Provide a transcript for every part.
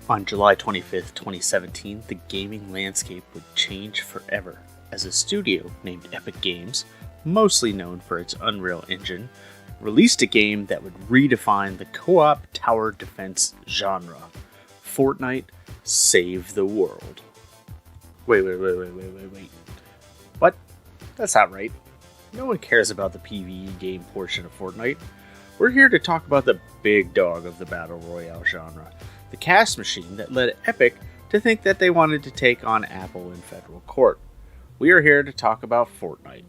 On July 25th, 2017, the gaming landscape would change forever as a studio named Epic Games, mostly known for its Unreal Engine, released a game that would redefine the co-op tower defense genre. Fortnite Save the World. Wait. What? That's not right. No one cares about the PvE game portion of Fortnite. We're here to talk about the big dog of the Battle Royale genre. The cash machine that led Epic to think that they wanted to take on Apple in federal court. We are here to talk about Fortnite.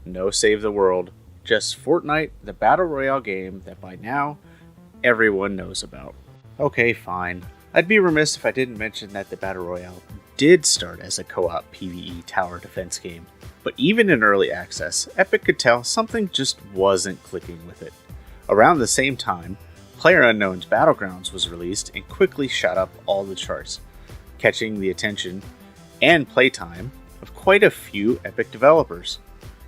No Save the World, just Fortnite, the Battle Royale game that by now everyone knows about. Okay, fine. I'd be remiss if I didn't mention that the Battle Royale did start as a co-op PvE tower defense game. But even in early access, Epic could tell something just wasn't clicking with it. Around the same time, PlayerUnknown's Battlegrounds was released and quickly shot up all the charts, catching the attention and playtime of quite a few Epic developers.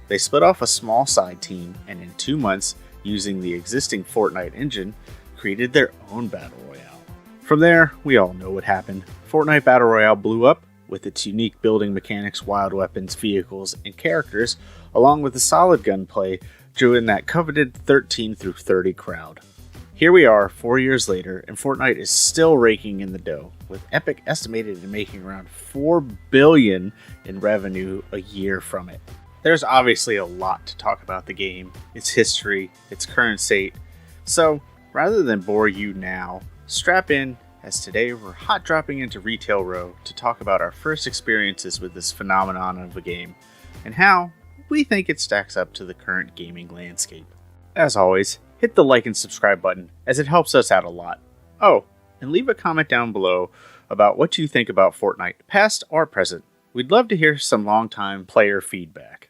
They split off a small side team and in 2 months, using the existing Fortnite engine, created their own Battle Royale. From there, we all know what happened. Fortnite Battle Royale blew up with its unique building mechanics, wild weapons, vehicles, and characters, along with the solid gunplay, drew in that coveted 13 through 30 crowd. Here we are, 4 years later, and Fortnite is still raking in the dough, with Epic estimated in making around $4 billion in revenue a year from it. There's obviously a lot to talk about the game, its history, its current state, so rather than bore you now, strap in, as today we're hot dropping into Retail Row to talk about our first experiences with this phenomenon of a game, and how we think it stacks up to the current gaming landscape. As always, hit the like and subscribe button, as it helps us out a lot. Oh, and leave a comment down below about what you think about Fortnite, past or present. We'd love to hear some longtime player feedback.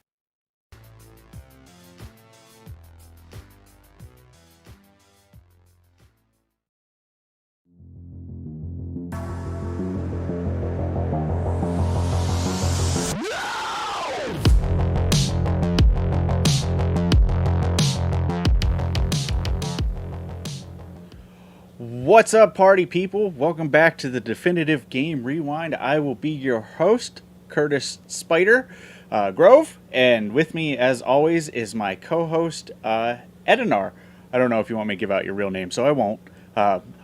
What's up, party people? Welcome back to the Definitive Game Rewind. I will be your host, Curtis Spider Grove, and with me, as always, is my co-host, Edinar. I don't know if you want me to give out your real name, so I won't.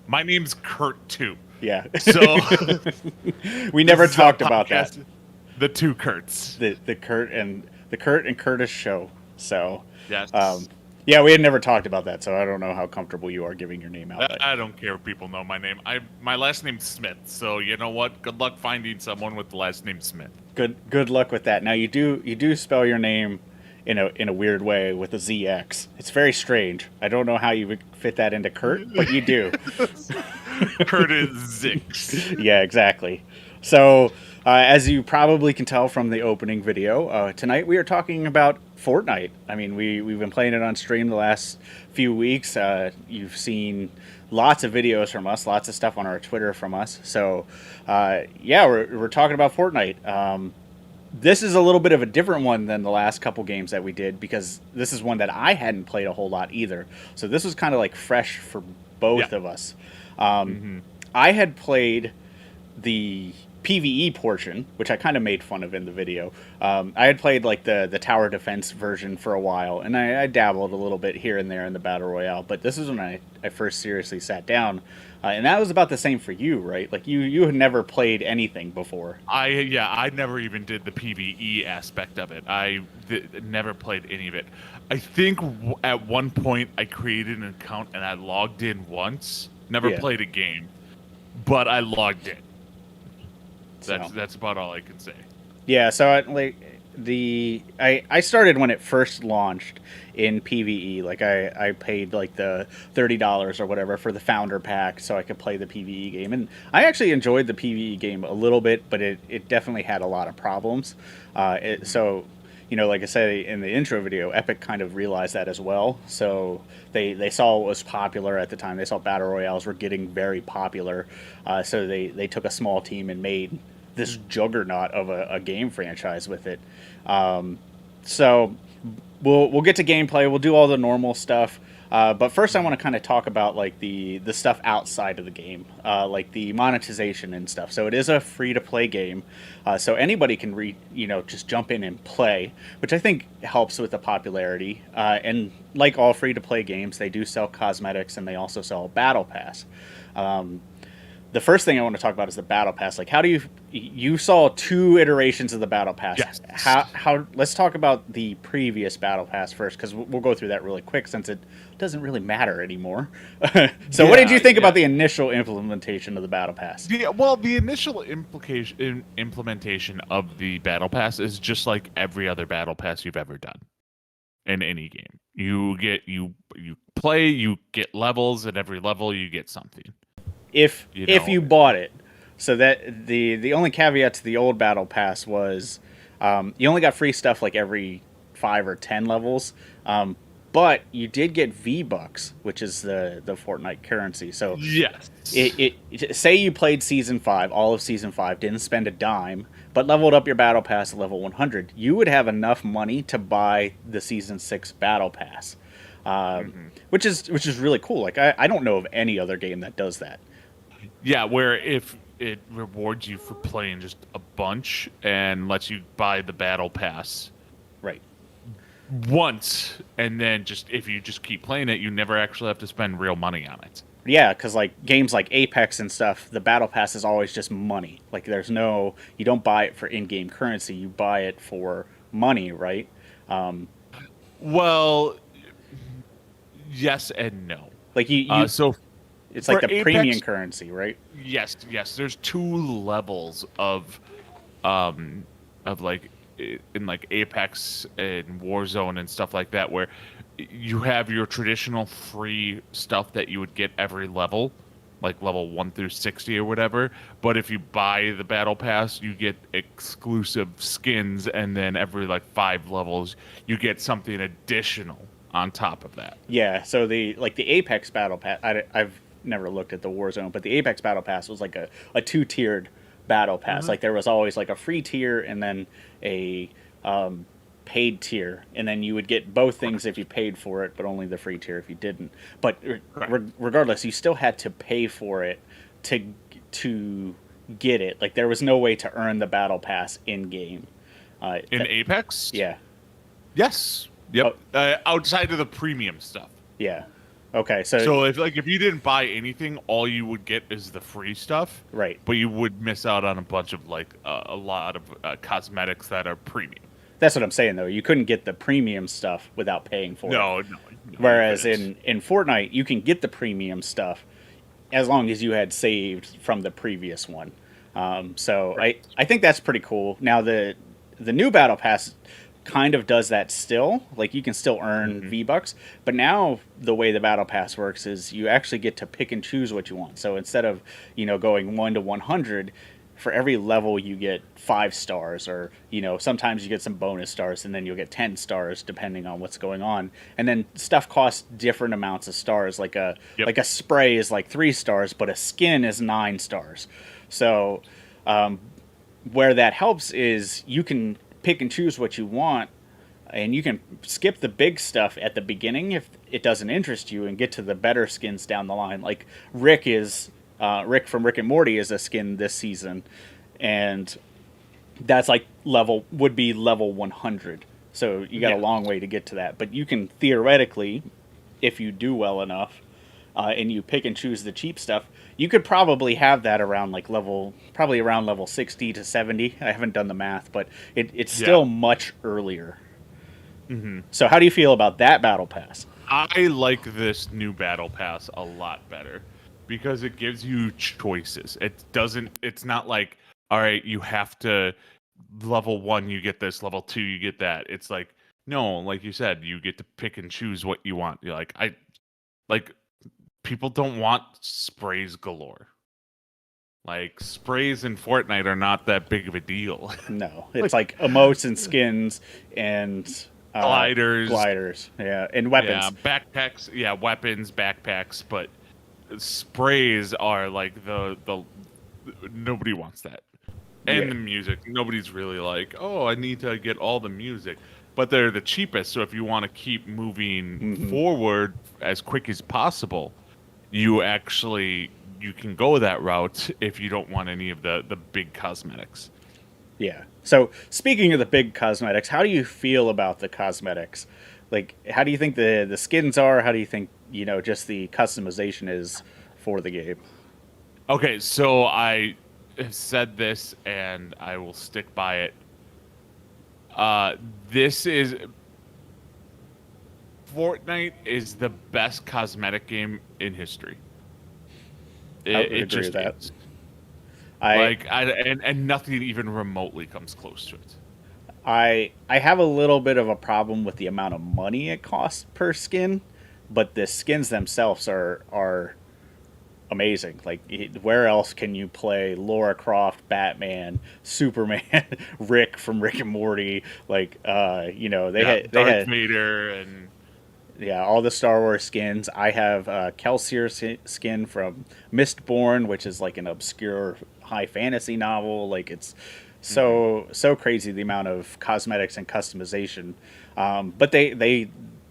My name's Kurt, too. Yeah. So we never talked about that. The two Kurts. The Kurt and Curtis show. So, yes. Yeah, we had never talked about that, so I don't know how comfortable you are giving your name out. I don't care if people know my name. My last name's Smith, so you know what? Good luck finding someone with the last name Smith. Good luck with that. Now you do spell your name in a weird way with a ZX. It's very strange. I don't know how you would fit that into Kurt, but you do. Kurt is Zix. Yeah, exactly. So, as you probably can tell from the opening video, tonight we are talking about Fortnite. I mean, we've been playing it on stream the last few weeks. You've seen lots of videos from us, lots of stuff on our Twitter from us. So, yeah, we're talking about Fortnite. This is a little bit of a different one than the last couple games that we did, because this is one that I hadn't played a whole lot either. So this was kind of like fresh for both of us. I had played the PvE portion, which I kind of made fun of in the video. I had played like the tower defense version for a while, and I dabbled a little bit here and there in the Battle Royale, but this is when I first seriously sat down. And that was about the same for you, right? Like you had never played anything before. I never even did the PvE aspect of it. I never played any of it. I think at one point I created an account and I logged in once. Never played a game, but I logged in. That's about all I can say. Yeah, so I started when it first launched in PvE. Like I paid like the $30 or whatever for the founder pack so I could play the PvE game, and I actually enjoyed the PvE game a little bit, but it definitely had a lot of problems. So you know, like I said in the intro video, Epic kind of realized that as well. So they saw what was popular at the time. They saw Battle Royales were getting very popular. So they took a small team and made this juggernaut of a game franchise with it. So we'll get to gameplay. We'll do all the normal stuff. But first, I want to kind of talk about like the stuff outside of the game, like the monetization and stuff. So it is a free to play game, so anybody can just jump in and play, which I think helps with the popularity. And like all free to play games, they do sell cosmetics and they also sell a battle pass. Um, the first thing I want to talk about is the battle pass. Like, how do you saw two iterations of the battle pass? Yes. How let's talk about the previous battle pass first, because we'll go through that really quick since it doesn't really matter anymore. So, what did you think about the initial implementation of the battle pass? Yeah, well, the initial implementation of the battle pass is just like every other battle pass you've ever done in any game. You play, you get levels, at every level you get something. If you bought it. So that the only caveat to the old battle pass was you only got free stuff like every 5 or 10 levels, but you did get V-Bucks, which is the Fortnite currency. So yes, it say you played season 5, all of season 5, didn't spend a dime, but leveled up your battle pass to level 100, you would have enough money to buy the season 6 battle pass, which is really cool. Like I don't know of any other game that does that. Yeah, where if it rewards you for playing just a bunch and lets you buy the battle pass Right. once, and then just if you just keep playing it, you never actually have to spend real money on it. Yeah, because like games like Apex and stuff, the battle pass is always just money. Like you don't buy it for in-game currency, you buy it for money, right? Well, yes and no. Like you so it's like the Apex, premium currency, right? Yes. There's two levels of like in like Apex and Warzone and stuff like that, where you have your traditional free stuff that you would get every level, like level 1 through 60 or whatever. But if you buy the battle pass, you get exclusive skins, and then every like 5 levels, you get something additional on top of that. Yeah. So the Apex battle pass, I've never looked at the Warzone, but the Apex battle pass was like a two-tiered battle pass. Like there was always like a free tier and then a paid tier, and then you would get both things if you paid for it, but only the free tier if you didn't. But regardless, you still had to pay for it to get it. Like there was no way to earn the battle pass in game. In Apex? Yeah. Yes. Yep. Outside of the premium stuff. Yeah. Okay. So if you didn't buy anything, all you would get is the free stuff. Right. But you would miss out on a bunch of like a lot of cosmetics that are premium. That's what I'm saying, though. You couldn't get the premium stuff without paying for it. No. Whereas in Fortnite, you can get the premium stuff as long as you had saved from the previous one. So right. I think that's pretty cool. Now, the new Battle Pass kind of does that still. Like, you can still earn V-Bucks. But now, the way the Battle Pass works is you actually get to pick and choose what you want. So instead of, going 1 to 100... for every level you get 5 stars, or sometimes you get some bonus stars, and then you'll get 10 stars depending on what's going on. And then stuff costs different amounts of stars. Like a spray is like 3 stars, but a skin is 9 stars. So where that helps is you can pick and choose what you want, and you can skip the big stuff at the beginning if it doesn't interest you, and get to the better skins down the line. Like Rick from Rick and Morty is a skin this season, and that's like would be level 100. So you got a long way to get to that. But you can theoretically, if you do well enough, and you pick and choose the cheap stuff, you could probably have that around like level 60 to 70. I haven't done the math, but it's still much earlier. Mm-hmm. So how do you feel about that battle pass? I like this new battle pass a lot better, because it gives you choices. It's not like, all right, you have to level 1, you get this, level 2, you get that. It's like, no, like you said, you get to pick and choose what you want. You're like, people don't want sprays galore. Like, sprays in Fortnite are not that big of a deal. No, it's like emotes and skins and gliders, yeah, and weapons. Yeah, backpacks, weapons, backpacks, but sprays are like the nobody wants that. And the music, nobody's really like, oh, I need to get all the music. but they're the cheapest. So if you want to keep moving Hmm. forward as quick as possible, you actually you can go that route if you don't want any of the big cosmetics. Yeah. So speaking of the big cosmetics, how do you feel about the cosmetics? Like, how do you think the skins are? How do you think just the customization is for the game? Okay, so I have said this and I will stick by it. Uh, this is Fortnite is the best cosmetic game in history. I It, would it agree with just that. is. I And nothing even remotely comes close to it. I have a little bit of a problem with the amount of money it costs per skin, but the skins themselves are amazing. Like, where else can you play Laura Croft, Batman, Superman, Rick from Rick and Morty? Like, Yeah, they Darth had Vader and yeah, all the Star Wars skins. I have Kelsier skin from Mistborn, which is like an obscure high fantasy novel. Like, it's mhm. so crazy the amount of cosmetics and customization. But they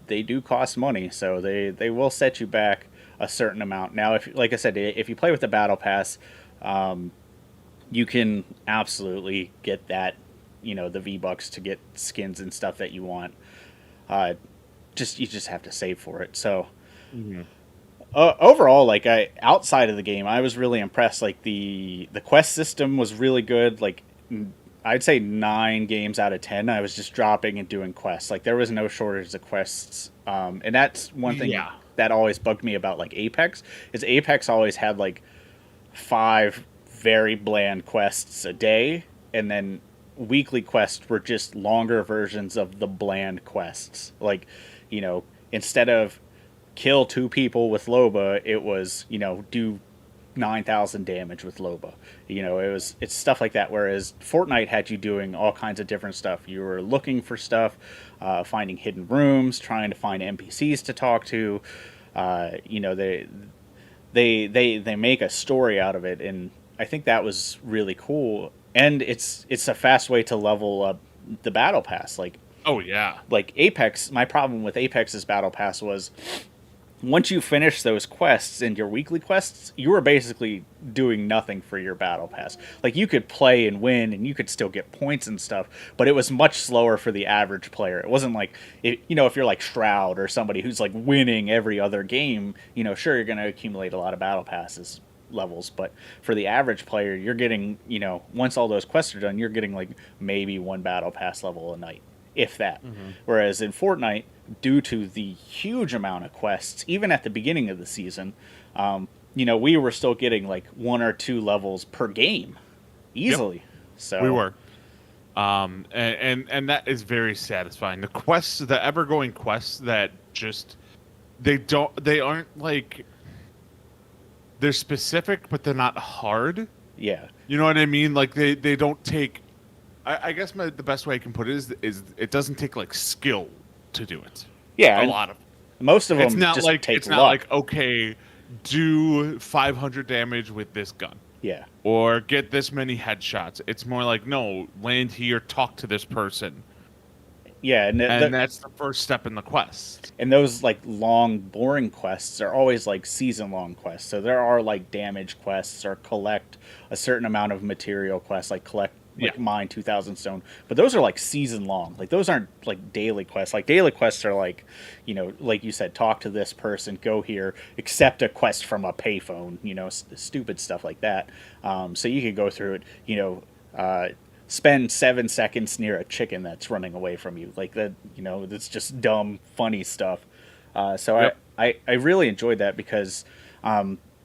do cost money, so they will set you back a certain amount. Now, if like I said, if you play with the battle pass, you can absolutely get that, the V bucks to get skins and stuff that you want. Uh, just you just have to save for it. So Mhm. overall, like, I outside of the game, I was really impressed. Like, the quest system was really good. Like, I'd say 9 games out of 10, I was just dropping and doing quests. Like, there was no shortage of quests, and that's one thing Yeah. that always bugged me about like Apex. Is Apex always had like 5 very bland quests a day, and then weekly quests were just longer versions of the bland quests. Like, instead of kill 2 people with Loba, it was, do 9,000 damage with Loba. It's stuff like that. Whereas Fortnite had you doing all kinds of different stuff. You were looking for stuff, finding hidden rooms, trying to find NPCs to talk to. They make a story out of it, and I think that was really cool. And it's a fast way to level up the battle pass. Oh yeah. Like Apex, my problem with Apex's battle pass was once you finish those quests and your weekly quests, you were basically doing nothing for your battle pass. Like, you could play and win and you could still get points and stuff, but it was much slower for the average player. It wasn't like if you're like Shroud or somebody who's like winning every other game, sure, you're going to accumulate a lot of battle passes levels, but for the average player, you're getting, once all those quests are done, you're getting like maybe one battle pass level a night, if that. Hmm. Whereas in Fortnite, due to the huge amount of quests, even at the beginning of the season, we were still getting like 1 or 2 levels per game Yep. easily. We So were. And that is very satisfying. The quests, the ever going quests that just they aren't like they're specific, but they're not hard. yeah, You know what I mean? Like they don't take. I guess the best way I can put it is it doesn't take like skill to do it. yeah, A and lot of most of them just take it's not luck. like okay, do 500 damage with this gun Yeah, or get this many headshots. It's more like no, land here, talk to this person, yeah, and and that's the first step in the quest. those like long boring quests are always like season long quests. So there are like damage quests or collect a certain amount of material quests, like collect Yeah, like mine 2000 stone, but those are like season long. Like, those aren't like daily quests. Like, daily quests are like, like you said, talk to this person, go here, accept a quest from a payphone, stupid stuff like that. So you could go through it, spend 7 seconds near a chicken that's running away from you, like that. That's just dumb funny stuff. So yep, I really enjoyed that because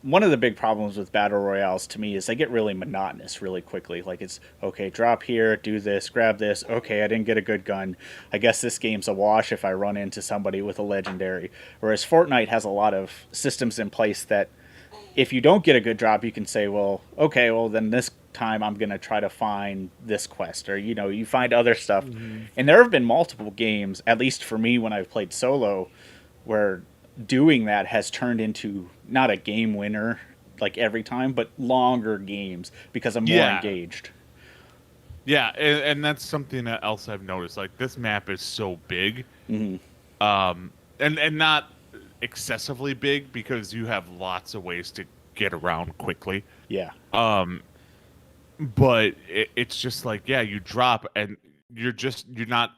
one of the big problems with battle royales to me is they get really monotonous really quickly. Like, it's okay, drop here, do this, grab this. Okay, I didn't get a good gun. I guess this game's a wash if I run into somebody with a legendary. Whereas Fortnite has a lot of systems in place that if you don't get a good drop, you can say, well, okay, well, then this time I'm going to try to find this quest, or, you find other stuff. hmm, And there have been multiple games, at least for me when I've played solo, where doing that has turned into not a game winner like every time, but longer games because I'm more yeah. engaged. Yeah, and that's something else I've noticed. Like this map is so big, Hmm. and not excessively big because you have lots of ways to get around quickly. Yeah. But it's just like, yeah, you drop and you're not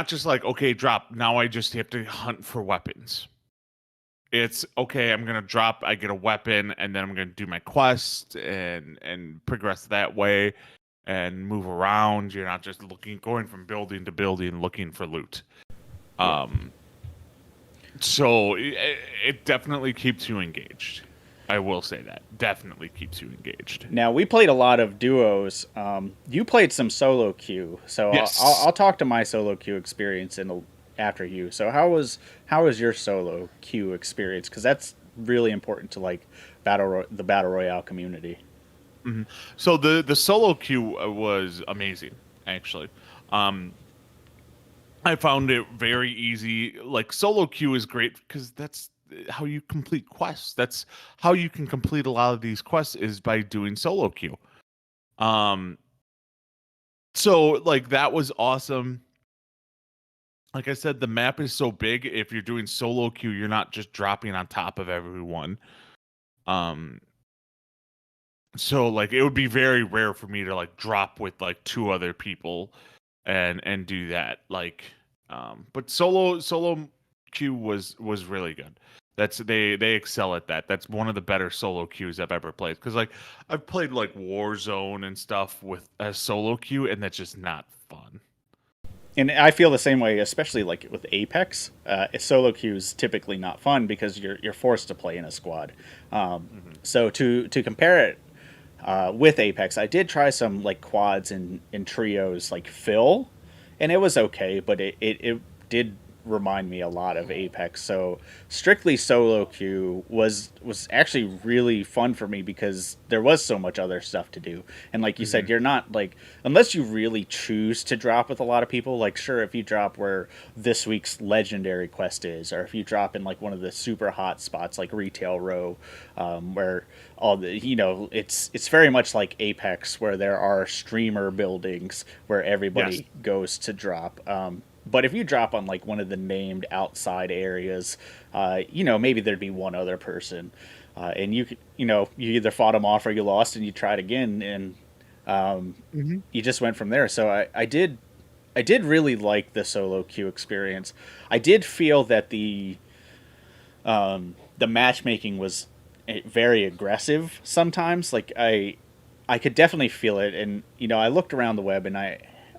just like, okay, drop. Now I just have to hunt for weapons. It's okay, I'm gonna drop, I get a weapon, and then I'm gonna do my quest and progress that way and move around. You're not just going from building to building looking for loot. Yeah. Um, so it definitely keeps you engaged. I will say that definitely keeps you engaged. Now we played a lot of duos. You played some solo queue, so Yes. I'll talk to my solo queue experience after you. So how was your solo queue experience? Because that's really important to like the battle royale community. So the solo queue was amazing, actually. Um, I found it very easy. Like solo queue is great because that's how you complete quests. That's how you can complete a lot of these quests is by doing solo queue. Um, so like that was awesome. Like I said, the map is so big. If you're doing solo queue, you're not just dropping on top of everyone. Um, so like it would be very rare for me to like drop with like two other people and do that. Like but solo queue was really good. That's they excel at that. That's one of the better solo queues I've ever played. Because like I've played like Warzone and stuff with a solo queue, and that's just not fun. And I feel the same way, especially like with Apex. A solo queue is typically not fun because you're forced to play in a squad. So to compare it with Apex, I did try some like quads and trios like Phil, and it was okay, but it did remind me a lot of Apex. So strictly solo queue was actually really fun for me because there was so much other stuff to do. And like you Hmm. said, you're not like unless you really choose to drop with a lot of people, like sure if you drop where this week's legendary quest is, or if you drop in like one of the super hot spots like Retail Row, where all the it's very much like Apex where there are streamer buildings where Yes. everybody goes to drop. But if you drop on like one of the named outside areas, maybe there'd be one other person, and you could, you either fought them off or you lost and you tried again, and Hmm. you just went from there. So I did really like the solo queue experience. I did feel that the matchmaking was very aggressive sometimes. Like I could definitely feel it, and I looked around the web and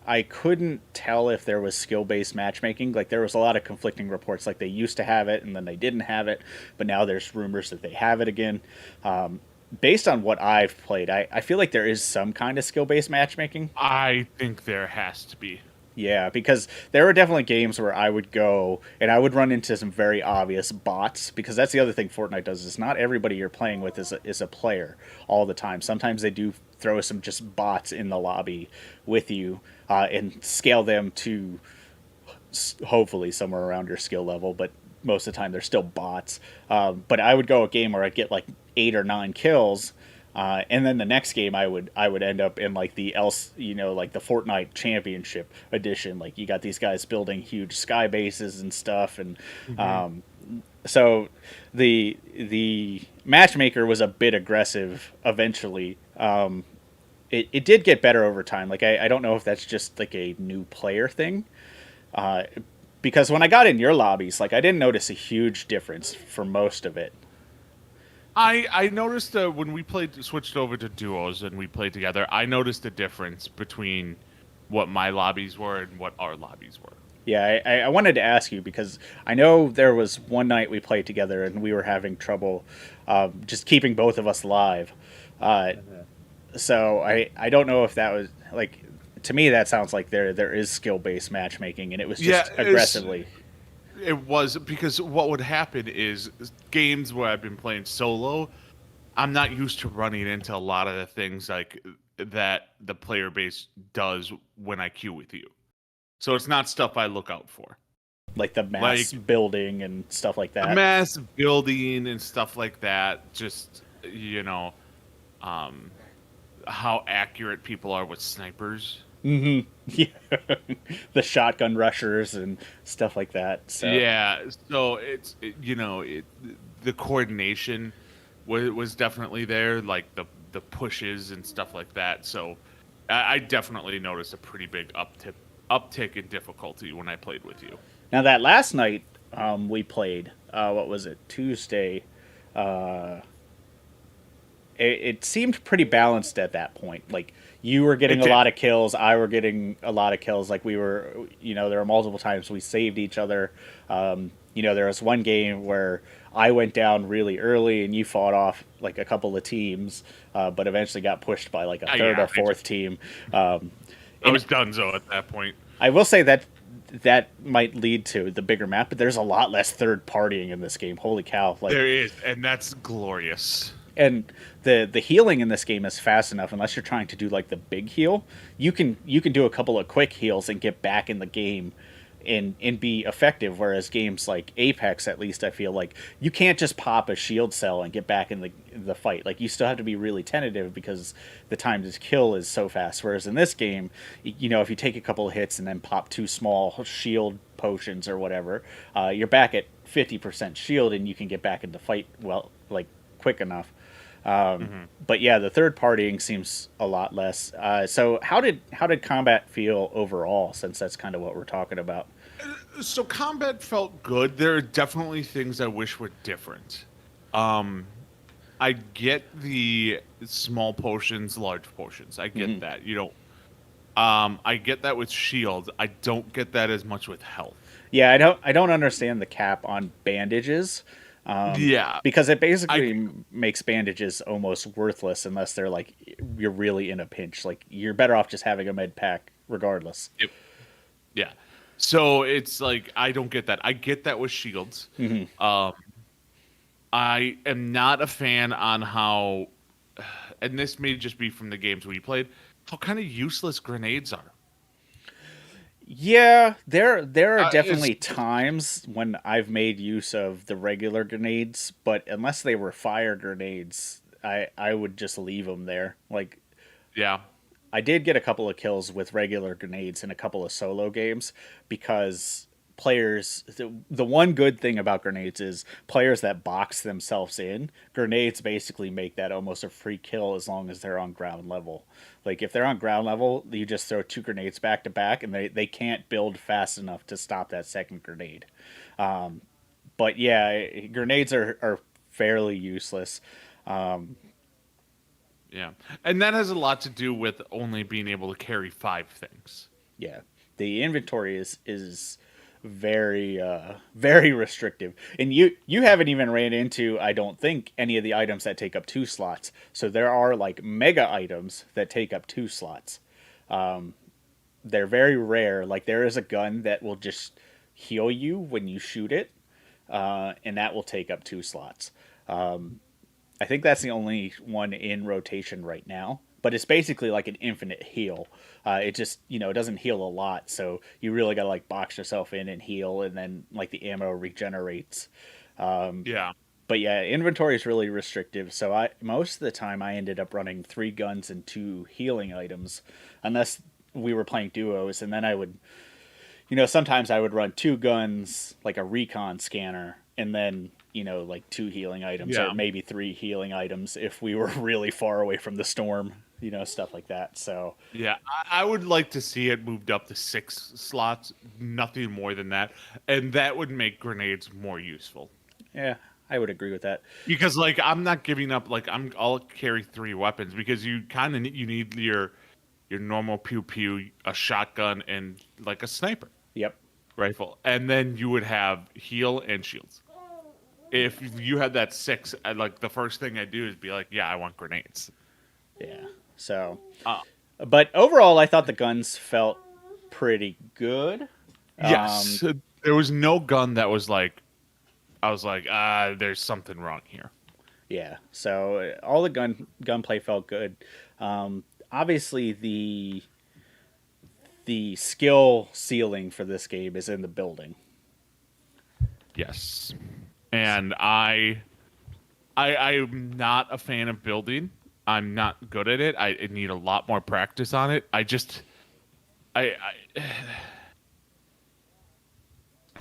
I couldn't tell if there was skill based matchmaking. Like there was a lot of conflicting reports. Like they used to have it and then they didn't have it, but now there's rumors that they have it again. Based on what I've played, I feel like there is some kind of skill based matchmaking. I think there has to be. Yeah, because there were definitely games where I would go and I would run into some very obvious bots. Because that's the other thing Fortnite does is not everybody you're playing with is a player all the time. Sometimes they do throw some just bots in the lobby with you and scale them to hopefully somewhere around your skill level. But most of the time they're still bots. But I would go a game where I'd get like 8 or 9 kills, and then the next game I would end up in like like the Fortnite Championship edition. Like you got these guys building huge sky bases and stuff, and Hmm. so the matchmaker was a bit aggressive eventually. It did get better over time. Like I don't know if that's just like a new player thing, uh, because when I got in your lobbies, like I didn't notice a huge difference for most of it. I noticed when we switched over to duos and we played together, I noticed a difference between what my lobbies were and what our lobbies were. Yeah, I wanted to ask you because I know there was one night we played together and we were having trouble just keeping both of us live. Uh, so I don't know if that was like to me that sounds like there is skill based matchmaking and it was Yeah, just aggressively. it was because what would happen is games where I've been playing solo, I'm not used to running into a lot of the things like that the player base does when I queue with you. So it's not stuff I look out for. Like the mass Like building and stuff like the that. mass building and stuff like that. Just, um, how accurate people are with snipers. Yeah, the shotgun rushers and stuff like that. So Yeah, so the coordination was definitely there, like the pushes and stuff like that. So I definitely noticed a pretty big uptick in difficulty when I played with you. now that last night we played, what was it, Tuesday? Uh, it seemed pretty balanced at that point. Like you were getting It a did. lot of kills, I were getting a lot of kills. Like we were, there were multiple times we saved each other. There was one game where I went down really early and you fought off like a couple of teams, but eventually got pushed by like a third Yeah, or fourth team. I And was donezo at that point. I will say that that might lead to the bigger map, but there's a lot less third partying in this game. Holy cow! Like, There is, and that's glorious. and the healing in this game is fast enough. Unless you're trying to do like the big heal, you can do a couple of quick heals and get back in the game and be effective. Whereas games like Apex, at least I feel like you can't just pop a shield cell and get back in the fight. Like you still have to be really tentative because the time to kill is so fast. Whereas in this game, if you take a couple of hits and then pop two small shield potions or whatever, you're back at 50% shield and you can get back into fight well, like quick enough. Hmm. But yeah, the third partying seems a lot less. So how did combat feel overall? Since that's kind of what we're talking about. So combat felt good. There are definitely things I wish were different. Um, I get the small potions, large potions. I get Hmm. that. I get that with shield. I don't get that as much with health. Yeah, I don't understand the cap on bandages, Yeah, because it I basically makes bandages almost worthless unless they're like you're really in a pinch. Like you're better off just having a med pack regardless. yep, yeah. So it's like I don't get that. I get that with shields. Hmm. Um, I am not a fan on how, and this may just be from the games we played, how kind of useless grenades are. Yeah, there are It's definitely times when I've made use of the regular grenades, but unless they were fire grenades, I would just leave them there. Like Yeah, I did get a couple of kills with regular grenades in a couple of solo games because the one good thing about grenades is players that box themselves in, grenades basically make that almost a free kill as long as they're on ground level. Like if they're on ground level, you just throw two grenades back to back and they can't build fast enough to stop that second grenade. But yeah, grenades are fairly useless. yeah, and that has a lot to do with only being able to carry five things. Yeah, the inventory is very very restrictive, and you haven't even ran into, I don't think, any of the items that take up two slots. So there are like mega items that take up two slots. They're very rare. Like there is a gun that will just heal you when you shoot it, and that will take up two slots. I think that's the only one in rotation right now. But it's basically like an infinite heal. It just it doesn't heal a lot, so you really gotta like box yourself in and heal, and then like the ammo regenerates. Yeah, But yeah, inventory is really restrictive. So I most of the time I ended up running three guns and two healing items, unless we were playing duos, and then I would sometimes I would run two guns, like a recon scanner, and then, like two healing items, or yeah, maybe three healing items if we were really far away from the storm, stuff like that. So, yeah. I would like to see it moved up to six slots, nothing more than that, and that would make grenades more useful. yeah, I would agree with that. Because like I'm not giving up. Like I'll carry three weapons because you kind of you need your normal pew pew, a shotgun, and like a sniper Yep. rifle, and then you would have heal and shields. If you had that six, like the first thing I do is be like, yeah, I want grenades. Yeah. So, Uh, but overall, I thought the guns felt pretty good. Um, yes, there was no gun that was like I was like, there's something wrong here. yeah. So all the gunplay felt good. Obviously, the skill ceiling for this game is in the building. Yes, and I'm not a fan of building. I'm not good at it. I need a lot more practice on it. I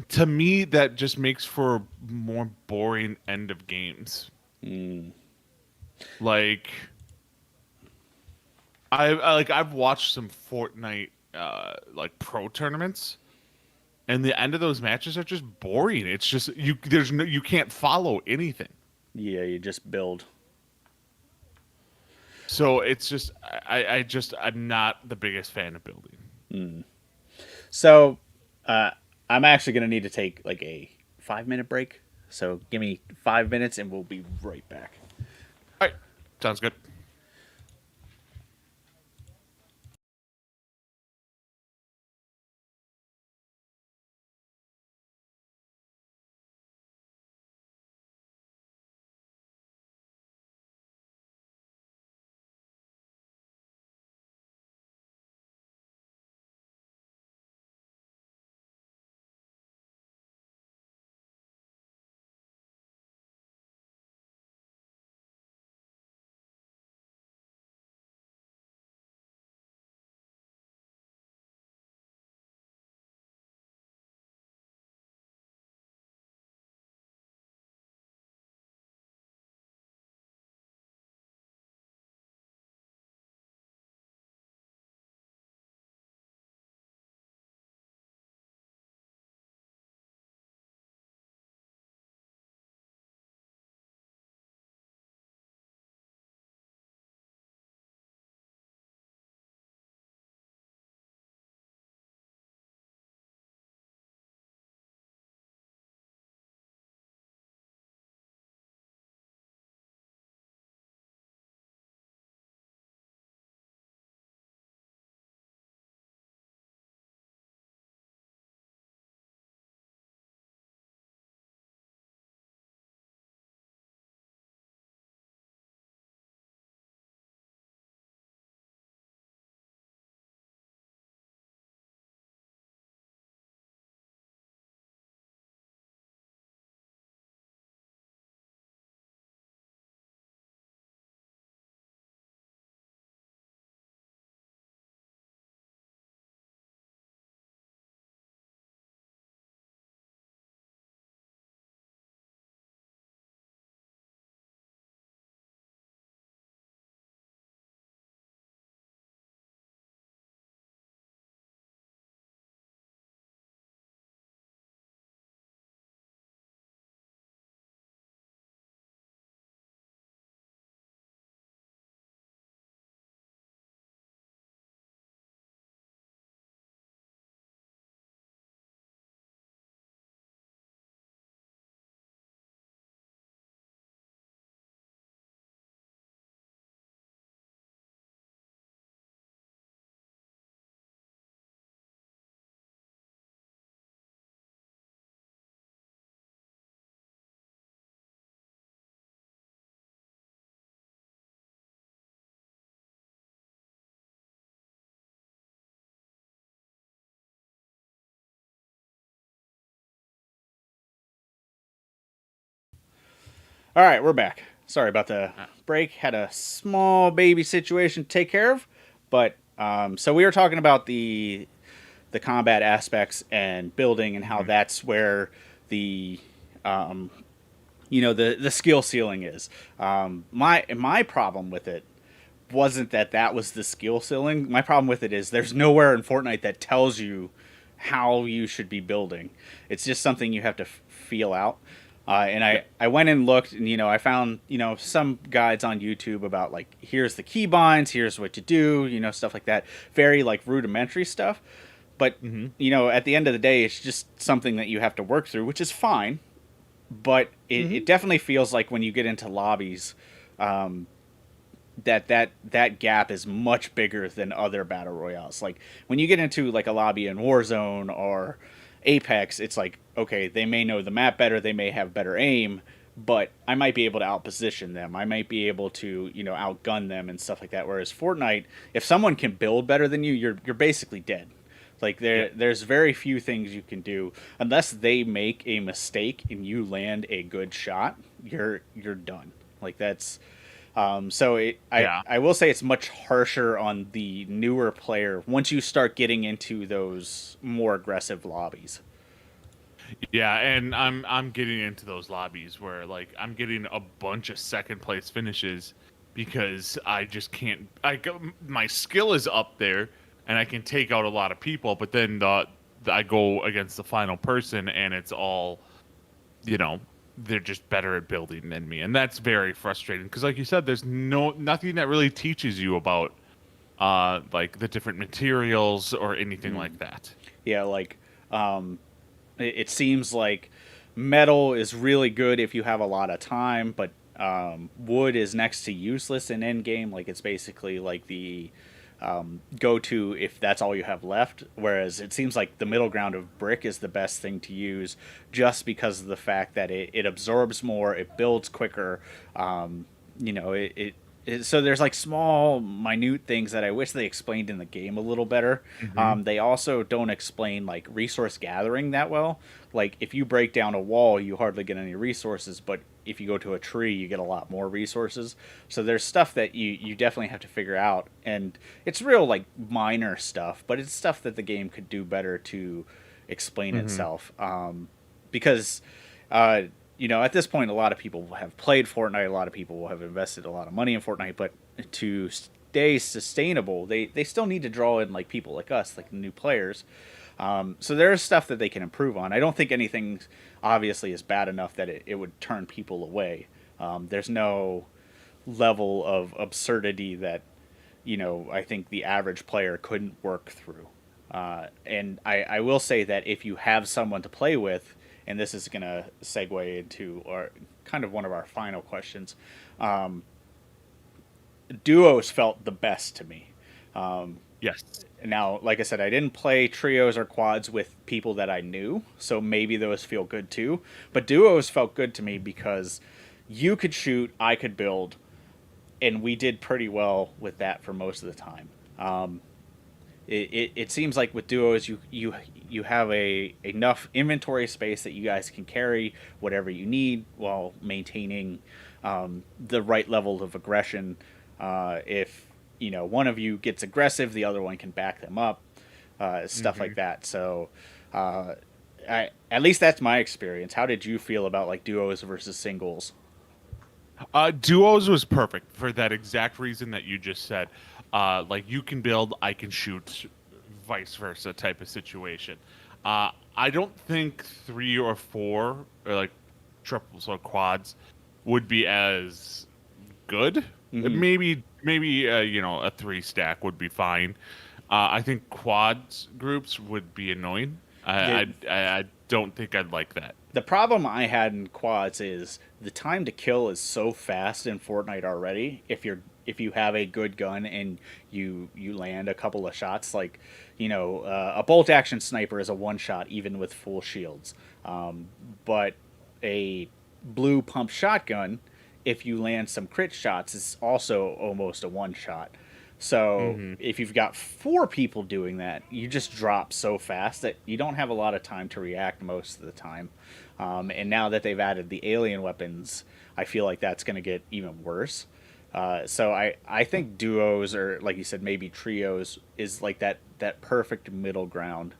to me that just makes for a more boring end of games. Mm. Like I've watched some Fortnite like pro tournaments, and the end of those matches are just boring. It's just you can't follow anything. Yeah, you just build. So it's just I'm not the biggest fan of building. Mm. So, uh, I'm actually going to need to take like a 5 minute break. So, give me 5 minutes and we'll be right back. All right, sounds good. All right, we're back. Sorry about the Uh, break. Had a small baby situation to take care of, but so we were talking about the combat aspects and building and how mhm. that's where the the skill ceiling is. My problem with it wasn't that was the skill ceiling. My problem with it is there's nowhere in Fortnite that tells you how you should be building. It's just something you have to feel out. And Yep. I went and looked, and I found some guides on YouTube about like here's the keybinds, here's what to do, stuff like that. Very like rudimentary stuff, but Hmm. at the end of the day, it's just something that you have to work through, which is fine. But it Hmm. definitely feels like when you get into lobbies, um, that gap is much bigger than other battle royales. Like when you get into like a lobby in Warzone or Apex, it's like okay, they may know the map better, they may have better aim, but I might be able to outposition them. I might be able to outgun them and stuff like that. Whereas Fortnite, if someone can build better than you, you're basically dead. Like Yep. there's very few things you can do unless they make a mistake and you land a good shot. You're done. Like Yeah. I will say it's much harsher on the newer player once you start getting into those more aggressive lobbies. Yeah, and I'm getting into those lobbies where like I'm getting a bunch of second place finishes because I just can't. My skill is up there and I can take out a lot of people, but then I go against the final person and it's all, you know, they're just better at building than me, and that's very frustrating because like you said, there's nothing that really teaches you about like the different materials or anything like that. Yeah, like um, it seems like metal is really good if you have a lot of time, but wood is next to useless in endgame. Like it's basically like the go to if that's all you have left. Whereas it seems like the middle ground of brick is the best thing to use just because of the fact that it absorbs more, it builds quicker. You know, so there's like small, minute things that I wish they explained in the game a little better. Hmm. They also don't explain like resource gathering that well. Like if you break down a wall, you hardly get any resources, but if you go to a tree, you get a lot more resources. So there's stuff that you definitely have to figure out, and it's real like minor stuff, but it's stuff that the game could do better to explain Hmm. itself. Because uh, you know, at this point, a lot of people have played Fortnite. A lot of people will have invested a lot of money in Fortnite, but to stay sustainable, they still need to draw in like people like us, like new players. So there is stuff that they can improve on. I don't think anything obviously is bad enough that it would turn people away. There's no level of absurdity that I think the average player couldn't work through. And I will say that if you have someone to play with, and this is going to segue into our kind of one of our final questions, duos felt the best to me. Yes. Now, like I said, I didn't play trios or quads with people that I knew, so maybe those feel good too. But duos felt good to me because you could shoot, I could build, and we did pretty well with that for most of the time. It seems like with duos you have a enough inventory space that you guys can carry whatever you need while maintaining the right level of aggression. If one of you gets aggressive, the other one can back them up, stuff like Hmm. that. So at least that's my experience. How did you feel about like duos versus singles? Duos was perfect for that exact reason that you just said. Like you can build, I can shoot, vice versa type of situation. I don't think three or four or like triples or quads would be as good. Mm-hmm. Maybe a three stack would be fine. I think quads groups would be annoying. The I don't think I'd like that. the problem I had in quads is the time to kill is so fast in Fortnite already. If you have a good gun and you land a couple of shots, like a bolt action sniper is a one shot even with full shields, but a blue pump shotgun, if you land some crit shots, is also almost a one shot. So Hmm. if you've got four people doing that, you just drop so fast that you don't have a lot of time to react most of the time. And now that they've added the alien weapons, I feel like that's going to get even worse. So I think duos or like you said maybe trios is like that perfect middle ground.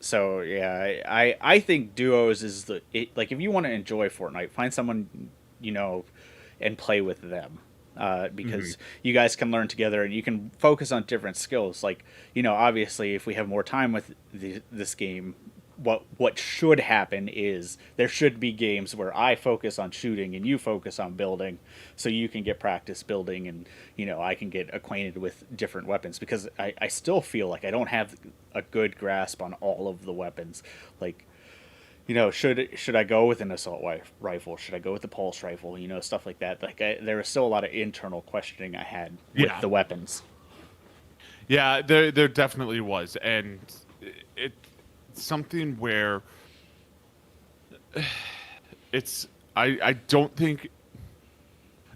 So yeah, I think duos is like if you want to enjoy Fortnite, find someone you know and play with them. Hmm. Because you guys can learn together and you can focus on different skills. Like obviously, if we have more time with this game, what should happen is there should be games where I focus on shooting and you focus on building, so you can get practice building and I can get acquainted with different weapons because I still feel like I don't have a good grasp on all of the weapons. Like should I go with an assault rifle? Should I go with the pulse rifle? Stuff like that. Like there was still a lot of internal questioning I had with Yeah, the weapons. yeah, there definitely was, and it's something where it's I don't think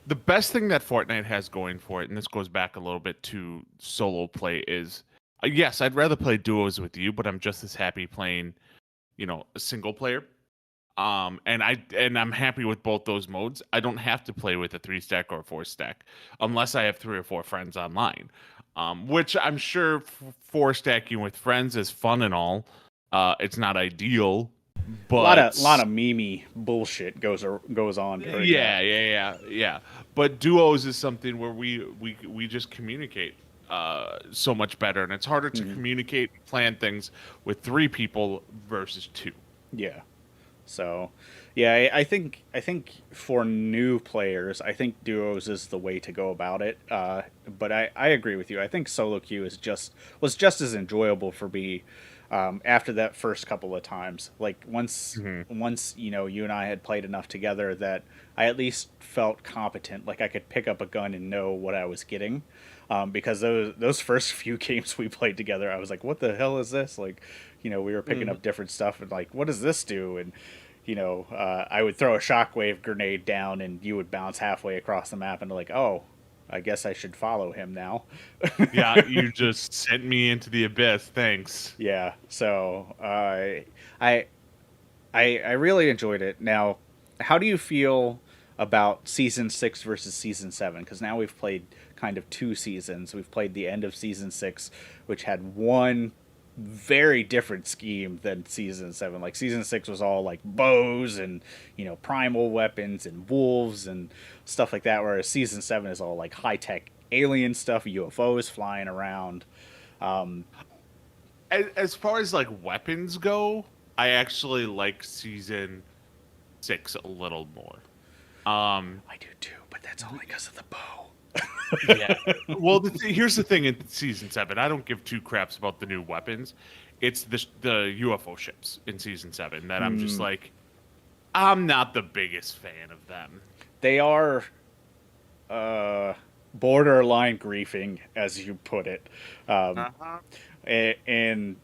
the best thing that Fortnite has going for it, and this goes back a little bit to solo play, is yes, I'd rather play duos with you, but I'm just as happy playing, a single player. And I'm happy with both those modes. I don't have to play with a 3 stack or a 4 stack unless I have 3 or 4 friends online. Which I'm sure 4 stacking with friends is fun and all. It's not ideal, Lot but of meme bullshit goes on during that. yeah. But duos is something where we just communicate so much better, and it's harder to Hmm. communicate and plan things with 3 people versus two. Yeah. So, yeah, I think for new players, I think duos is the way to go about it. But I agree with you. I think solo queue was just as enjoyable for me after that first couple of times. Like Hmm. once you and I had played enough together that I at least felt competent. Like I could pick up a gun and know what I was getting. Because those first few games we played together, I was like, "What the hell is this?" Like, we were picking Hmm. up different stuff and like, "What does this do?" And I would throw a shockwave grenade down, and you would bounce halfway across the map, and like, "Oh, I guess I should follow him now." Yeah, you just sent me into the abyss. Thanks. Yeah. So I I really enjoyed it. Now, how do you feel about season 6 versus season 7? Because now we've played kind of 2 seasons. We've played the end of season 6, which had one very different scheme than season 7. Like season 6 was all like bows and primal weapons and wolves and stuff like that, whereas season 7 is all like high tech alien stuff, UFOs flying around. Um, As far as like weapons go, I actually like season 6 a little more. Um, I do too, but that's only because of the bow. yeah. Well, here's the thing in season 7. I don't give two craps about the new weapons. It's the UFO ships in season 7 that I'm just Hmm. like, I'm not the biggest fan of them. They are uh, borderline griefing, as you put it. Um, Uh-huh. and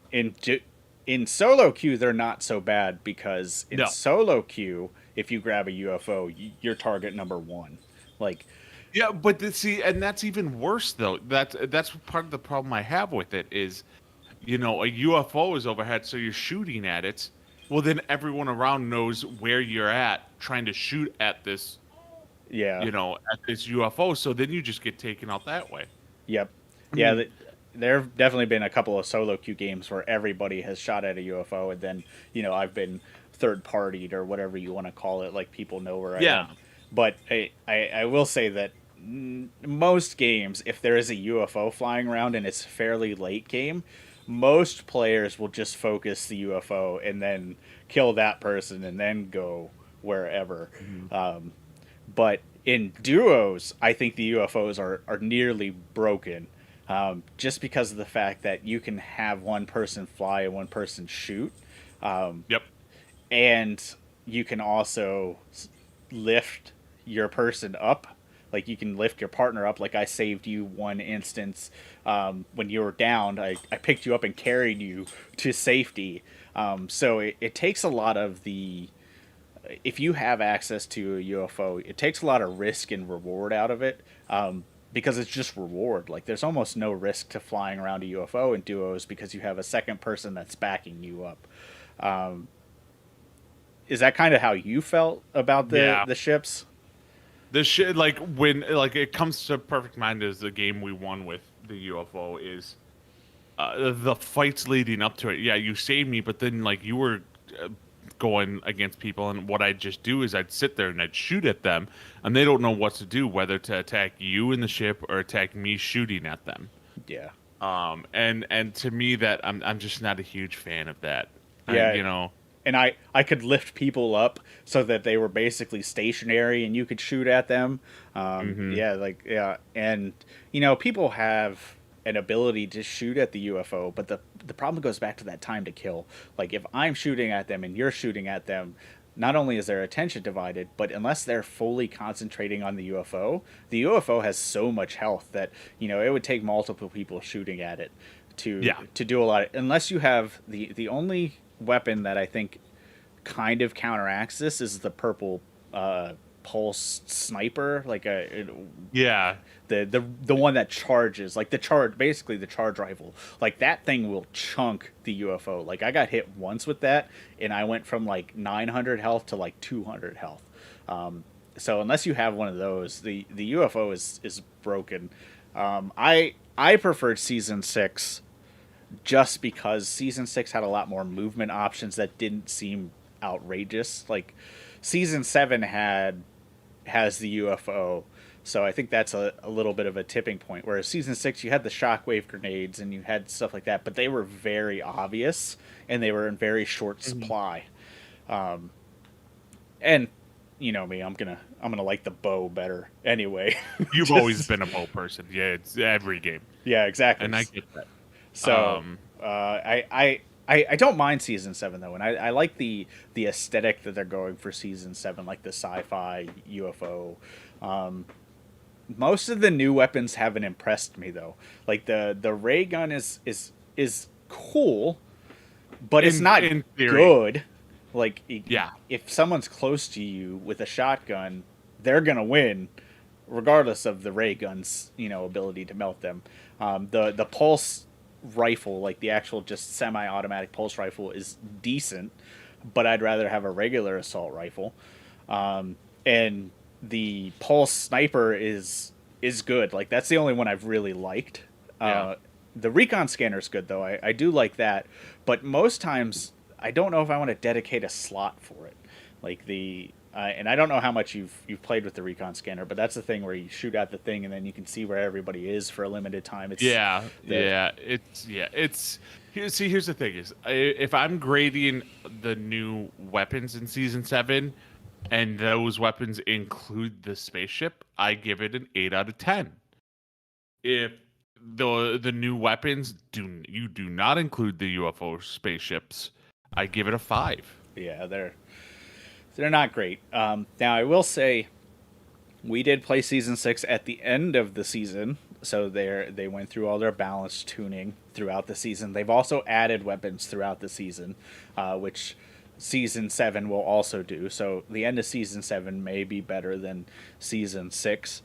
in solo queue, they're not so bad because in No. solo queue, if you grab a UFO, you're target number one. Like, Yeah, but see, and that's even worse though. That's part of the problem I have with it is, a UFO is overhead, so you're shooting at it. Well, then everyone around knows where you're at, trying to shoot at this, yeah, at this UFO. So then you just get taken out that way. yep, I yeah. mean, There have definitely been a couple of solo queue games where everybody has shot at a UFO, and then I've been third partied or whatever you want to call it. Like people know where I yeah, am. But I will say that most games, if there is a UFO flying around and it's fairly late game, most players will just focus the UFO and then kill that person and then go wherever. Mhm. But in duos, I think the UFOs are nearly broken, just because of the fact that you can have one person fly and one person shoot, yep, and you can also lift your person up. Like you can lift your partner up. Like I saved you one instance when you were down. I picked you up and carried you to safety. So it takes a lot of the if you have access to a UFO, it takes a lot of risk and reward out of it, because it's just reward. Like there's almost no risk to flying around a UFO in duos because you have a second person that's backing you up. Um, is that kind of how you felt about the yeah. the ships? The shit, like when like it comes to Perfect Mind is the game we won with the UFO is the fights leading up to it. Yeah, you saved me, but then like you were uh, going against people, and what I'd just do is I'd sit there and I'd shoot at them, and they don't know what to do, whether to attack you in the ship or attack me shooting at them. Yeah, And to me that I'm just not a huge fan of that. I yeah. you know And I could lift people up so that they were basically stationary and you could shoot at them. hmm Yeah, like yeah, and people have an ability to shoot at the UFO, but the problem goes back to that time to kill. Like if I'm shooting at them and you're shooting at them, not only is their attention divided, but unless they're fully concentrating on the UFO has so much health that it would take multiple people shooting at it yeah. to do a lot of, unless you have the only weapon that I think kind of counteracts this is the purple pulse sniper, like Yeah. the one that charges, like basically the charge rifle. Like that thing will chunk the UFO. Like I got hit once with that, and I went from like 900 health to like 200 health. So unless you have one of those, the UFO is broken. I preferred season 6 just because season 6 had a lot more movement options that didn't seem outrageous. Like season 7 has the UFO, so I think that's a little bit of a tipping point. Whereas season 6, you had the shockwave grenades and you had stuff like that, but they were very obvious and they were in very short supply. And you know me, I'm gonna like the bow better anyway. You've always Just been a bow person. Yeah, it's every game, yeah, exactly. and I get that. So I don't mind season 7 though, and I like the aesthetic that they're going for season 7, like the sci-fi UFO. Most of the new weapons haven't impressed me though. Like the ray gun is cool, but it's not in theory, good. Like yeah, if someone's close to you with a shotgun, they're gonna win, regardless of the ray gun's ability to melt them. The pulse rifle, like the actual just semi-automatic pulse rifle, is decent, but I'd rather have a regular assault rifle. And the pulse sniper is good. Like that's the only one I've really liked. yeah. The recon scanner is good though. I do like that, but most times I don't know if I want to dedicate a slot for it. Like and I don't know how much you've played with the recon scanner, but that's the thing where you shoot out the thing and then you can see where everybody is for a limited time. Here's the thing: is if I'm grading the new weapons in season 7, and those weapons include the spaceship, I give it an 8 out of 10. If the new weapons do not include the UFO spaceships, I give it a 5. Yeah, they're not great. Now I will say, we did play season 6 at the end of the season, so they went through all their balance tuning throughout the season. They've also added weapons throughout the season, which season 7 will also do. So the end of season 7 may be better than season 6,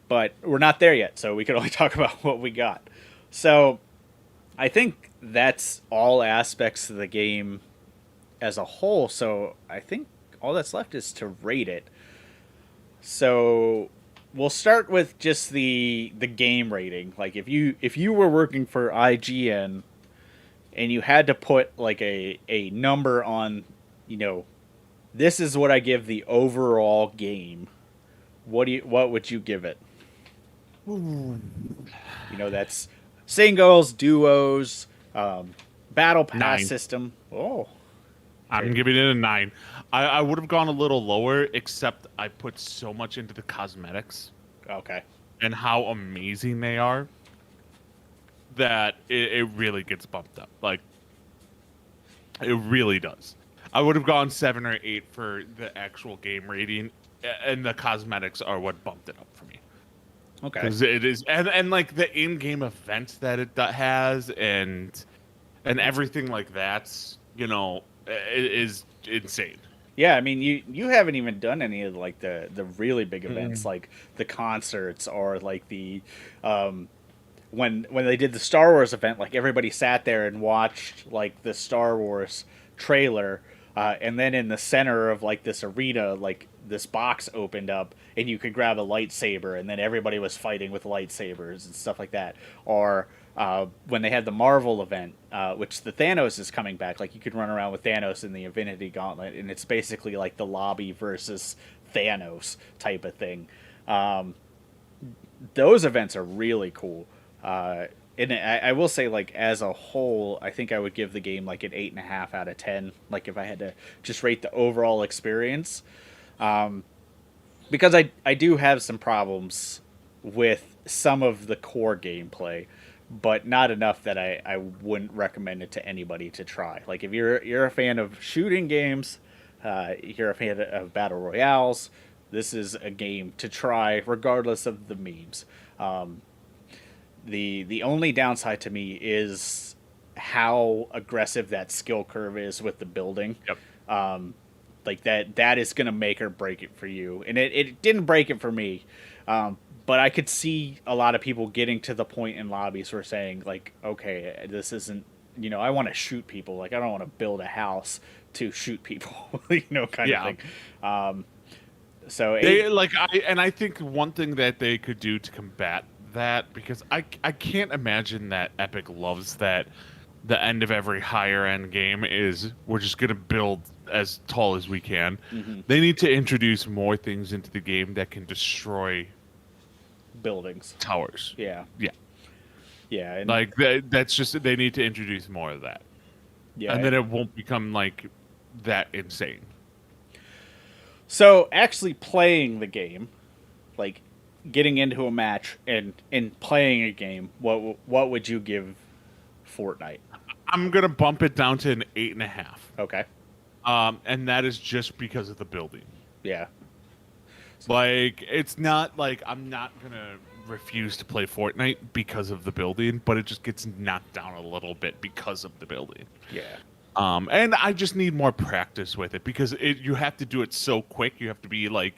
but we're not there yet, so we can only talk about what we got. So I think that's all aspects of the game as a whole. So I think all that's left is to rate it. So we'll start with just the game rating. Like if you were working for IGN and you had to put like a number on, this is what I give the overall game, what would you give it? That's singles, duos, battle pass 9. system. Oh, I'm giving it a 9. I would have gone a little lower, except I put so much into the cosmetics okay. and how amazing they are that it really gets bumped up. Like, it really does. I would have gone 7 or 8 for the actual game rating, and the cosmetics are what bumped it up for me. Okay. Because it is, and like the in-game events that it has, and everything like that, it is insane. Yeah, I mean, you haven't even done any of like the really big events, like the concerts or like the when they did the Star Wars event, like everybody sat there and watched like the Star Wars trailer, and then in the center of like this arena, like this box opened up and you could grab a lightsaber, and then everybody was fighting with lightsabers and stuff like that. Or when they had the Marvel event, which the Thanos is coming back, like you could run around with Thanos in the Infinity Gauntlet, and it's basically like the lobby versus Thanos type of thing. Those events are really cool. And I will say, like, as a whole, I think I would give the game like an 8.5 out of 10. Like, if I had to just rate the overall experience, because I do have some problems with some of the core gameplay, but not enough that I wouldn't recommend it to anybody to try. Like, if you're a fan of shooting games, you're a fan of battle royales, this is a game to try, regardless of the memes. The only downside to me is how aggressive that skill curve is with the building. Yep. Like that is gonna make or break it for you, and it didn't break it for me. But I could see a lot of people getting to the point in lobbies where saying like, okay, this isn't, I want to shoot people. Like I don't want to build a house to shoot people, kind of Yeah. thing. So I think one thing that they could do to combat that, because I can't imagine that Epic loves that the end of every higher end game is we're just gonna build as tall as we can. mm-hmm. They need to introduce more things into the game that can destroy buildings. towers. Yeah, Yeah. yeah, and Like that's just they need to introduce more of that. yeah, And then it won't become like that insane. So actually playing the game, like getting into a match and playing a game, what would you give Fortnite? I'm gonna bump it down to an 8.5. Okay. And that is just because of the building. Yeah. Like, it's not like I'm not gonna refuse to play Fortnite because of the building, but it just gets knocked down a little bit because of the building. Yeah. And I just need more practice with it because you have to do it so quick. You have to be like,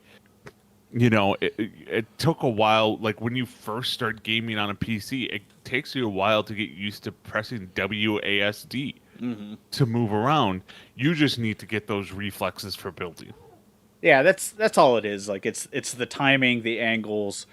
it took a while. Like when you first start gaming on a PC, it takes you a while to get used to pressing WASD to move around. You just need to get those reflexes for building. Yeah, that's all it is. Like it's the timing, the angles,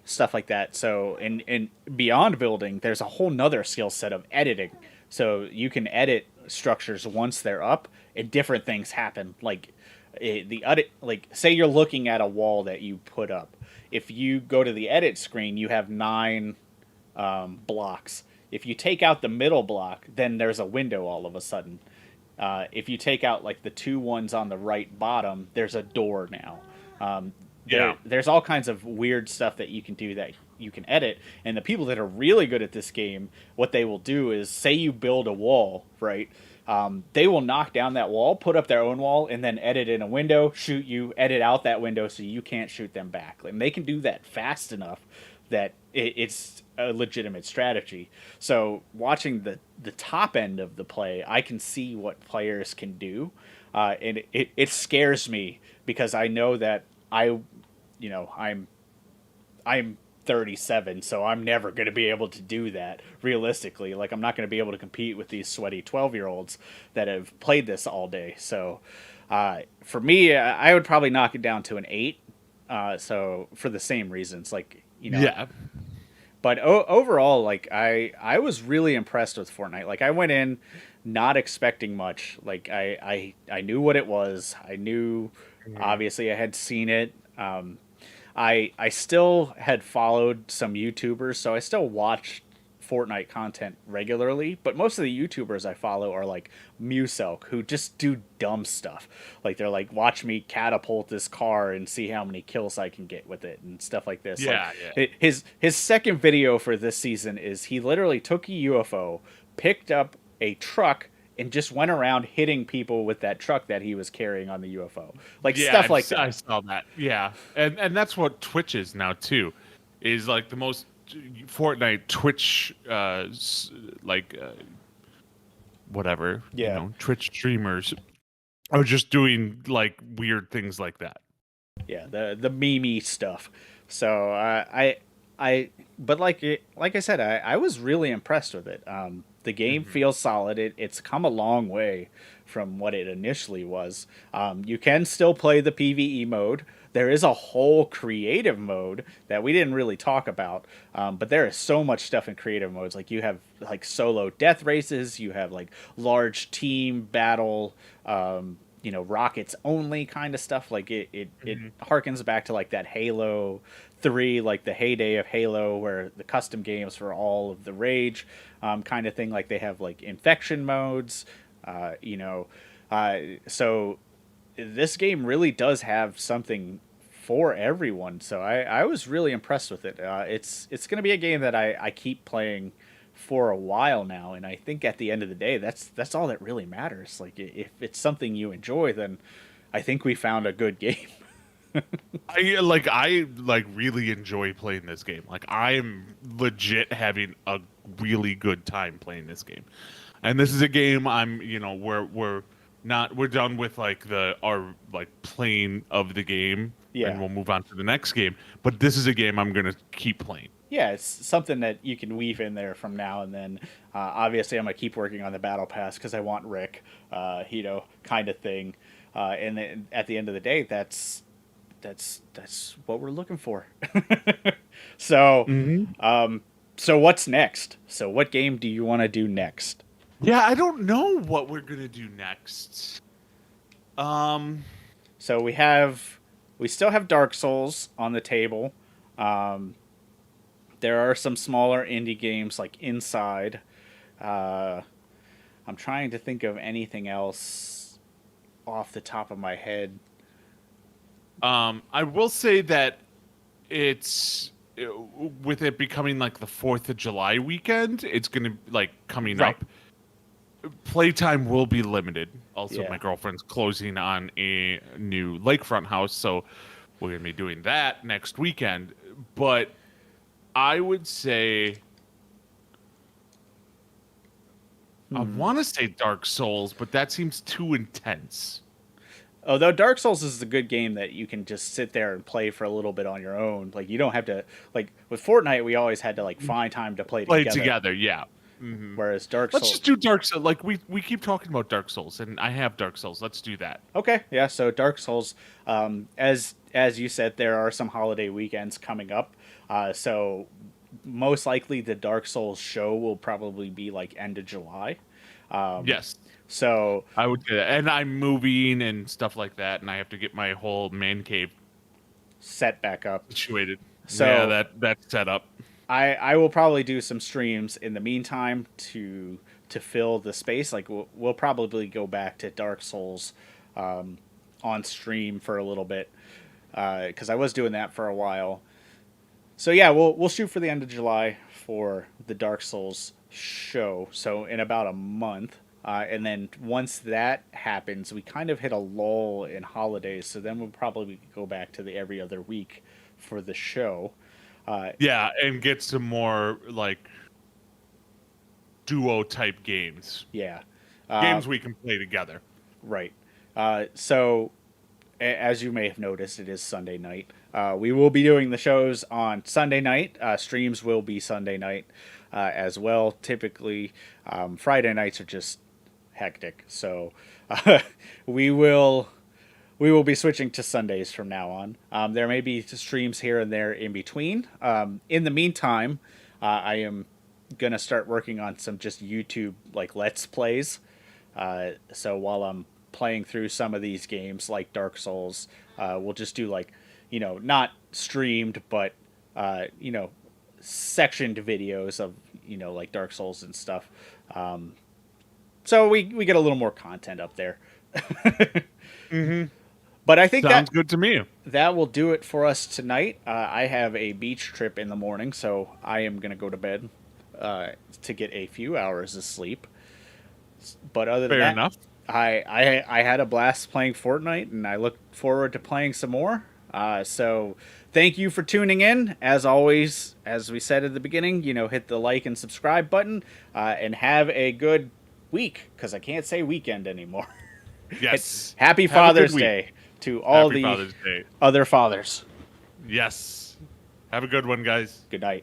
stuff like that. So and beyond building, there's a whole nother skill set of editing. So you can edit structures once they're up, and different things happen. Like the edit, like say you're looking at a wall that you put up. If you go to the edit screen, you have 9 blocks. If you take out the middle block, then there's a window all of a sudden. If you take out like the 2 ones on the right bottom, there's a door now. There's all kinds of weird stuff that you can do that you can edit. And the people that are really good at this game, what they will do is say you build a wall, right? They will knock down that wall, put up their own wall, and then edit in a window, shoot you, edit out that window so you can't shoot them back. And they can do that fast enough that it's a legitimate strategy. So watching the top end of the play, I can see what players can do, and it scares me because I know that I'm 37, so I'm never going to be able to do that realistically. Like I'm not going to be able to compete with these sweaty 12-year-olds that have played this all day. So for me, I would probably knock it down to an 8. So for the same reasons, like Yeah. But overall, like I was really impressed with Fortnite. Like I went in not expecting much. Like I knew what it was. I knew obviously I had seen it. I still had followed some YouTubers, so I still watched Fortnite content regularly, but most of the YouTubers I follow are like Muselk, who just do dumb stuff. Like they're like, watch me catapult this car and see how many kills I can get with it and stuff like this. Yeah, like, yeah. His second video for this season is he literally took a UFO, picked up a truck, and just went around hitting people with that truck that he was carrying on the UFO. Like stuff like that. I saw that. Yeah. And that's what Twitch is now too. Is like the most Fortnite Twitch whatever. Yeah. Twitch streamers are just doing like weird things like that. Yeah, the meme stuff. So but like I said, I was really impressed with it. The game feels solid. It's come a long way from what it initially was. You can still play the PvE mode. There is a whole creative mode that we didn't really talk about, but there is so much stuff in creative modes. Like you have like solo death races, you have like large team battle, rockets only kind of stuff. Like it harkens back to like that Halo 3, like the heyday of Halo, where the custom games for all of the rage, kind of thing. Like they have like infection modes, so this game really does have something for everyone. So I was really impressed with it. It's going to be a game that I keep playing for a while now, and I think at the end of the day, that's all that really matters. Like if it's something you enjoy, then I think we found a good game. I really enjoy playing this game. Like I'm legit having a really good time playing this game. And this is a game I'm, we're We're done with like our like plane of the game, and Yeah. we'll move on to the next game. But this is a game I'm gonna keep playing. Yeah, it's something that you can weave in there from now and then. Obviously, I'm gonna keep working on the battle pass because I want Rick, kind of thing. And then at the end of the day, that's what we're looking for. So, Mm-hmm. so what's next? So, what game do you want to do next? Yeah, I don't know what we're gonna do next. Um, So we still have Dark Souls on the table. Um, there are some smaller indie games like Inside. Uh, I'm trying to think of anything else off the top of my head. I will say that it's with it becoming like the 4th of July weekend, it's gonna like coming Right. up. Playtime will be limited. Also, Yeah. my girlfriend's closing on a new lakefront house, so we're gonna be doing that next weekend. But I would say I want to say Dark Souls, but that seems too intense. Although Dark Souls is a good game that you can just sit there and play for a little bit on your own. Like you don't have to like with Fortnite we always had to like find time to play Play together. together, yeah. Hmm. Whereas Dark Let's Souls just do Dark Souls. Like we keep talking about Dark Souls, and I have Dark Souls. Let's do that. Okay, yeah. So Dark Souls, as you said, there are some holiday weekends coming up. So most likely the Dark Souls show will probably be like end of July. Yes, So I would do that. And I'm moving and stuff like that, and I have to get my whole man cave set back up. situated. So Yeah, that's set up. I will probably do some streams in the meantime to fill the space. Like we'll probably go back to Dark Souls on stream for a little bit because I was doing that for a while. So yeah, we'll shoot for the end of July for the Dark Souls show. So in about a month, and then once that happens, we kind of hit a lull in holidays. So then we'll probably go back to the every other week for the show. Yeah, and get some more like duo type games. Yeah, Games we can play together. right. So as you may have noticed, it is Sunday night. We will be doing the shows on Sunday night. Streams will be Sunday night as well. Typically, Friday nights are just hectic, so we will we will be switching to Sundays from now on. There may be streams here and there in between. In the meantime, I am gonna start working on some just YouTube like Let's Plays. So while I'm playing through some of these games like Dark Souls, we'll just do like, not streamed, but sectioned videos of like Dark Souls and stuff. So we get a little more content up there. Mm-hmm. But I think Sounds good to me. that will do it for us tonight. I have a beach trip in the morning, so I am going to go to bed to get a few hours of sleep. But other than Fair that, enough. I had a blast playing Fortnite, and I look forward to playing some more. So thank you for tuning in. As always, as we said at the beginning, hit the like and subscribe button, and have a good week, because I can't say weekend anymore. Yes. Happy Have a good Father's week. Day to all Happy the Father's Day. other fathers. Yes. Have a good one, guys. Good night.